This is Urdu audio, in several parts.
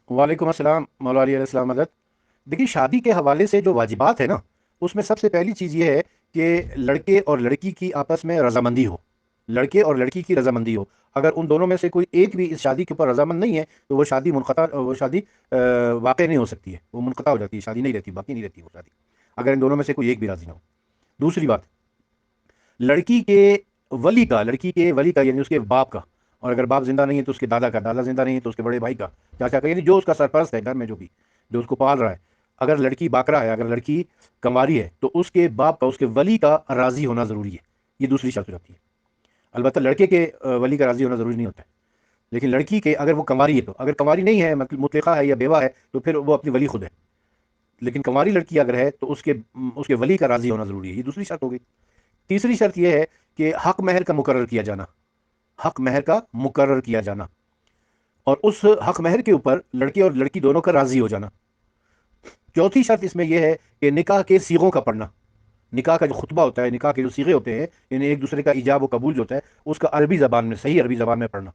وعلیکم السلام مولا علیہ السلام مدد۔ دیکھیے، شادی کے حوالے سے جو واجبات ہے نا، اس میں سب سے پہلی چیز یہ ہے کہ لڑکے اور لڑکی کی آپس میں رضامندی ہو، لڑکے اور لڑکی کی رضامندی ہو۔ اگر ان دونوں میں سے کوئی ایک بھی اس شادی کے اوپر رضامند نہیں ہے تو وہ شادی منقطع، وہ شادی واقع نہیں ہو سکتی ہے، وہ منقطع ہو جاتی ہے، شادی نہیں رہتی، باقی نہیں رہتی وہ شادی، اگر ان دونوں میں سے کوئی ایک بھی راضی نہ ہو۔ دوسری بات، لڑکی کے لڑکی کے ولی کا یعنی اس کے باپ کا، اور اگر باپ زندہ نہیں ہے تو اس کے دادا کا، دادا زندہ نہیں ہے تو اس کے بڑے بھائی کا، چاچا کا، یعنی جو اس کا سرپرست ہے گھر میں، جو اس کو پال رہا ہے۔ اگر لڑکی باکرا ہے، اگر لڑکی کنواری ہے تو اس کے باپ کا، اس کے ولی کا راضی ہونا ضروری ہے۔ یہ دوسری شرط ہو جاتی ہے۔ البتہ لڑکے کے ولی کا راضی ہونا ضروری نہیں ہوتا ہے، لیکن لڑکی کے اگر وہ کنواری ہے، تو اگر کنواری نہیں ہے، مطلب مطلقہ ہے یا بیوہ ہے، تو پھر وہ اپنی ولی خود ہے۔ لیکن کنواری لڑکی اگر ہے تو اس کے ولی کا راضی ہونا ضروری ہے۔ یہ دوسری شرط ہو گئی۔ تیسری شرط یہ ہے کہ حق مہر کا مقرر کیا جانا، حق مہر کا مقرر کیا جانا، اور اس حق مہر کے اوپر لڑکے اور لڑکی دونوں کا راضی ہو جانا۔ چوتھی شرط اس میں یہ ہے کہ نکاح کے صیغوں کا پڑھنا، نکاح کا جو خطبہ ہوتا ہے، نکاح کے جو صیغے ہوتے ہیں، یعنی ایک دوسرے کا ایجاب و قبول جو ہوتا ہے، اس کا عربی زبان میں، صحیح عربی زبان میں پڑھنا۔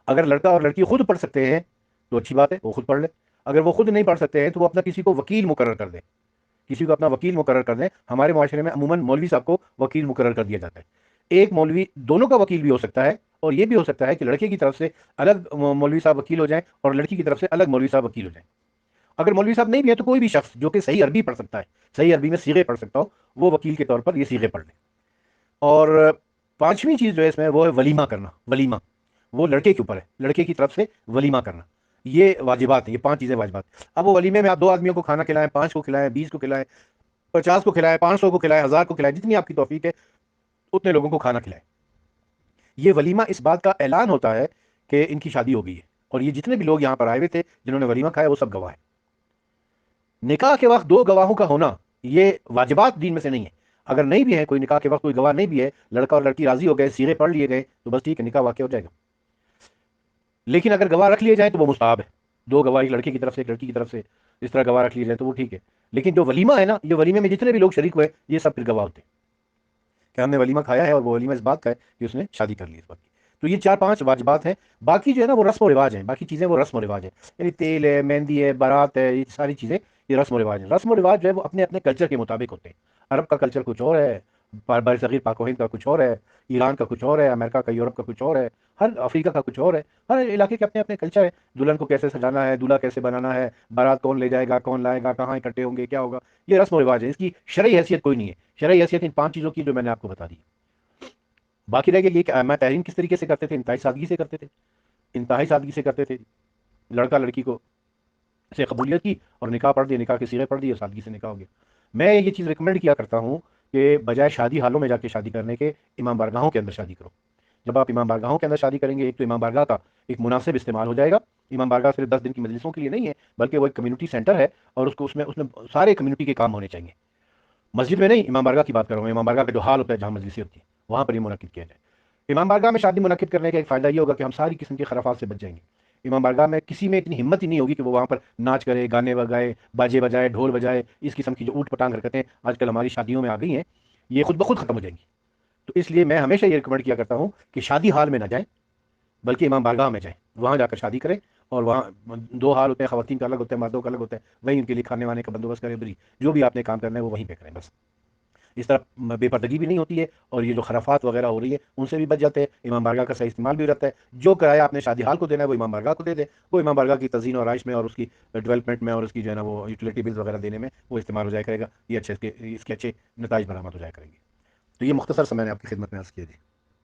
اگر لڑکا اور لڑکی خود پڑھ سکتے ہیں تو اچھی بات ہے، وہ خود پڑھ لے۔ اگر وہ خود نہیں پڑھ سکتے ہیں تو وہ اپنا کسی کو وکیل مقرر کر دیں، کسی کو اپنا وکیل مقرر کر دیں۔ ہمارے معاشرے میں عموماً مولوی صاحب کو وکیل مقرر کر دیا جاتا ہے۔ ایک مولوی دونوں کا وکیل بھی ہو سکتا ہے، اور یہ بھی ہو سکتا ہے کہ لڑکے کی طرف سے الگ مولوی صاحب وکیل ہو جائیں اور لڑکی کی طرف سے الگ مولوی صاحب وکیل ہو جائیں۔ اگر مولوی صاحب نہیں بھی ہے تو کوئی بھی شخص جو کہ صحیح عربی پڑھ سکتا ہے، صحیح عربی میں صیغے پڑھ سکتا ہو، وہ وکیل کے طور پر یہ صیغے پڑھ لے۔ اور پانچویں چیز جو ہے اس میں، وہ ہے ولیمہ کرنا۔ ولیمہ وہ لڑکے کے اوپر ہے، لڑکے کی طرف سے ولیمہ کرنا۔ یہ واجبات ہیں، یہ پانچ چیزیں واجبات۔ اب وہ ولیمے میں آپ دو آدمیوں کو کھانا کھلائیں، پانچ کو کھلائیں، 20 کو کھلائیں، 50 کو کھلائیں، 500 کو کھلائیں، 1000 کو کھلائیں، جتنی آپ کی توفیق ہے اتنے لوگوں کو کھانا کھلائیں۔ یہ ولیمہ اس بات کا اعلان ہوتا ہے کہ ان کی شادی ہو گئی ہے، اور یہ جتنے بھی لوگ یہاں پر آئے ہوئے تھے جنہوں نے ولیمہ کھایا وہ سب گواہ ہیں۔ نکاح کے وقت دو گواہوں کا ہونا یہ واجبات دین میں سے نہیں ہے۔ اگر نہیں بھی ہے کوئی، نکاح کے وقت کوئی گواہ نہیں بھی ہے، لڑکا اور لڑکی راضی ہو گئے، صیغے پڑھ لیے گئے، تو بس ٹھیک ہے، نکاح واقع ہو جائے گا۔ لیکن اگر گواہ رکھ لیے جائیں تو وہ مستحب ہے۔ دو گواہ، ایک لڑکے کی طرف سے ایک لڑکی کی طرف سے، اس طرح گواہ رکھ لیے جائیں تو وہ ٹھیک ہے۔ لیکن جو ولیمہ ہے نا، یہ ولیمے میں جتنے بھی لوگ شریک ہوئے یہ سب پھر گواہ ہوتے ہیں کہ ہم نے ولیمہ کھایا ہے، اور وہ ولیمہ اس بات کا ہے کہ اس نے شادی کر لی اس بات کی۔ تو یہ چار پانچ واجبات ہیں۔ باقی جو ہے نا وہ رسم و رواج ہیں، باقی چیزیں وہ رسم و رواج ہیں، یعنی تیل ہے، مہندی ہے، بارات ہے، یہ ساری چیزیں یہ رسم و رواج ہیں۔ رسم و رواج جو ہے وہ اپنے اپنے کلچر کے مطابق ہوتے ہیں۔ عرب کا کلچر کچھ اور ہے، بر صغیر پاک و ہند کا کچھ اور ہے، ایران کا کچھ اور ہے، امریکہ کا، یورپ کا کچھ اور ہے، ہر افریقہ کا کچھ اور ہے۔ ہر علاقے کے اپنے اپنے کلچر ہے۔ دلہن کو کیسے سجانا ہے، دولہا کیسے بنانا ہے، بارات کون لے جائے گا، کون لائے گا، کہاں اکٹھے ہوں گے، کیا ہوگا، یہ رسم و رواج ہے۔ اس کی شرعی حیثیت کوئی نہیں ہے۔ شرعی حیثیت ان پانچ چیزوں کی جو میں نے آپ کو بتا دی۔ باقی رہ گیا یہ کہ میں تحریم کس طریقے سے کرتے تھے، انتہائی سادگی سے کرتے تھے، انتہائی سادگی سے کرتے تھے۔ لڑکا لڑکی کو سے قبولیت کی اور نکاح پڑھ دیا، نکاح کے صیغے پڑھ دیے، سادگی سے نکاح ہو گیا۔ میں یہ چیز ریکمینڈ کیا کرتا ہوں کہ بجائے شادی حالوں میں جا کے شادی کرنے کے، امام بارگاہوں کے اندر شادی کرو۔ جب آپ امام بارگاہوں کے اندر شادی کریں گے، ایک تو امام بارگاہ کا ایک مناسب استعمال ہو جائے گا۔ امام بارگاہ صرف 10 دن کی مجلسوں کے لیے نہیں ہے، بلکہ وہ ایک کمیونٹی سینٹر ہے، اور اس میں سارے کمیونٹی کے کام ہونے چاہیے۔ مسجد میں نہیں، امام بارگاہ کی بات کر رہا ہوں۔ امام بارگاہ کا جو حال ہوتا ہے جہاں مجلسیں ہوتی ہیں، وہاں پر یہ منعقد کیا جائے۔ امام بارگاہ میں شادی منعقد کرنے کا ایک فائدہ یہ ہوگا کہ ہم ساری قسم کے خرافات سے بچ جائیں گے۔ امام بارگاہ میں کسی میں اتنی ہمت ہی نہیں ہوگی کہ وہ وہاں پر ناچ کرے، گانے بجائے، باجے بجائے، ڈھول بجائے۔ اس قسم کی جو اوٹ پٹانگ حرکتیں آج کل ہماری شادیوں میں آ گئی ہیں، یہ خود بخود ختم ہو جائیں گی۔ تو اس لیے میں ہمیشہ یہ ریکمنڈ کیا کرتا ہوں کہ شادی ہال میں نہ جائیں، بلکہ امام بارگاہ میں جائیں، وہاں جا کر شادی کریں۔ اور وہاں دو حال ہوتے ہیں، خواتین کا الگ ہوتا ہے، مردوں کا الگ ہوتا ہے، وہیں ان کے لیے کھانے وانے کا بندوبست کریں، بری جو بھی آپ نے کام کرنا ہے وہ وہیں پہ کریں بس۔ اس طرح بے پردگی بھی نہیں ہوتی ہے، اور یہ جو خرافات وغیرہ ہو رہی ہے ان سے بھی بچ جاتے ہیں۔ امام بارگاہ کا صحیح استعمال بھی ہو جاتا ہے۔ جو کرایہ آپ نے شادی حال کو دینا ہے وہ امام بارگاہ کو دے دیں، وہ امام بارگاہ کی تزئین و آرائش میں اور اس کی ڈیولپمنٹ میں اور اس کی جو ہے نا وہ یوٹیلیٹی بلز وغیرہ دینے میں وہ استعمال ہو جایا کرے گا۔ یہ اچھے اس کے اچھے نتائج برآمد ہو جایا کریں گے۔ تو یہ مختصر سا میں نے آپ کی خدمت میں عرض کیا جی۔